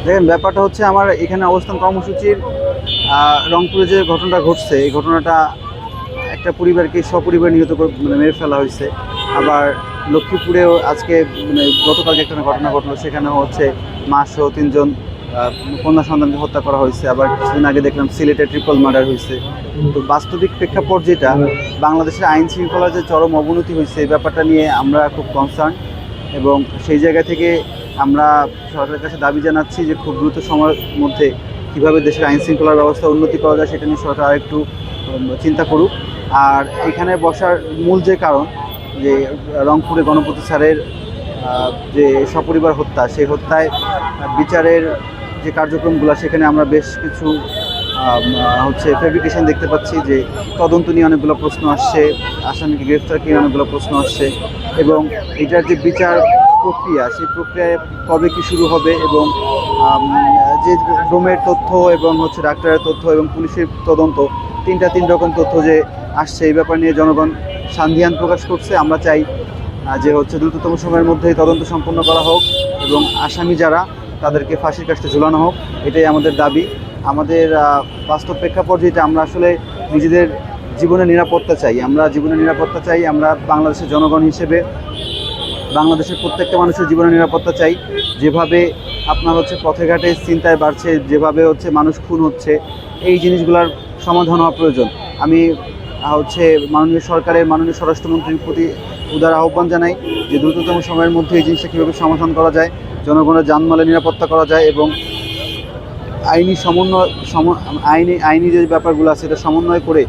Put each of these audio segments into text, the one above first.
দেখেন, ব্যাপারটা হচ্ছে আমার এখানে অবস্থান কর্মসূচির রংপুরে যে ঘটনাটা ঘটছে, এই ঘটনাটা একটা পরিবারকে সপরিবার নিহত করে মেরে ফেলা হয়েছে। আবার লক্ষ্মীপুরেও আজকে গতকালকে একটা ঘটনা ঘটলো, সেখানেও হচ্ছে মা সহ 3জন কন্যা সন্তানকে হত্যা করা হয়েছে। আবার কিছুদিন আগে দেখলাম সিলেটে ট্রিপল মার্ডার হয়েছে। তো বাস্তবিক প্রেক্ষাপট যেটা, বাংলাদেশের আইন শৃঙ্খলার যে চরম অবনতি হয়েছে, এই ব্যাপারটা নিয়ে আমরা খুব কনসার্ন। এবং সেই জায়গা থেকে আমরা সরকারের কাছে দাবি জানাচ্ছি যে খুব দ্রুত সময়ের মধ্যে কীভাবে দেশের আইন শৃঙ্খলার ব্যবস্থা উন্নতি করা যায় সেটা নিয়ে সরকার আরেকটু চিন্তা করুক। আর এখানে বসার মূল যে কারণ, যে রংপুরে গণপতি স্যারের যে সপরিবার হত্যা, সেই হত্যায় বিচারের যে কার্যক্রমগুলো, সেখানে আমরা বেশ কিছু হচ্ছে ফেব্রিকেশন দেখতে পাচ্ছি। যে তদন্ত নিয়ে অনেকগুলো প্রশ্ন আসছে, আসামিকে গ্রেফতার নিয়ে অনেকগুলো প্রশ্ন আসছে, এবং এটার যে বিচার প্রক্রিয়া, সেই প্রক্রিয়ায় কবে কি শুরু হবে, এবং যে ডোমের তথ্য এবং হচ্ছে ডাক্তারের তথ্য এবং পুলিশের তদন্ত, তিন রকম তথ্য যে আসছে, এই ব্যাপার নিয়ে জনগণ সন্দিহান প্রকাশ করছে। আমরা চাই যে হচ্ছে দ্রুততম সময়ের মধ্যেই তদন্ত সম্পন্ন করা হোক এবং আসামি যারা, তাদেরকে ফাঁসির কাস্টে ঝুলানো হোক। এটাই আমাদের দাবি। আমাদের বাস্তব প্রেক্ষাপট যেটা, আমরা আসলে নিজেদের জীবনের নিরাপত্তা চাই। আমরা বাংলাদেশের জনগণ হিসেবে বাংলাদেশের প্রত্যেকটা মানুষের জীবনের নিরাপত্তা চাই। যেভাবে আপনার হচ্ছে পথে ঘাটে চিন্তায় বাড়ছে, যেভাবে হচ্ছে মানুষ খুন হচ্ছে, এই জিনিসগুলোর সমাধান হওয়া প্রয়োজন। আমি হচ্ছে মাননীয় স্বরাষ্ট্রমন্ত্রীর প্রতি উদার আহ্বান জানাই যে দ্রুততম সময়ের মধ্যে এই জিনিসটা কীভাবে সমাধান করা যায়, জনগণের জানমালের নিরাপত্তা করা যায়, এবং আইনি যে ব্যাপারগুলো আছে এটা সমন্বয় করে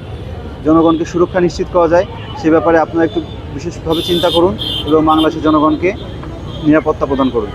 জনগণকে সুরক্ষা নিশ্চিত করা যায়, সে ব্যাপারে আপনারা একটু বিশেষভাবে চিন্তা করুন এবং বাংলাদেশের জনগণকে নিরাপত্তা প্রদান করুন।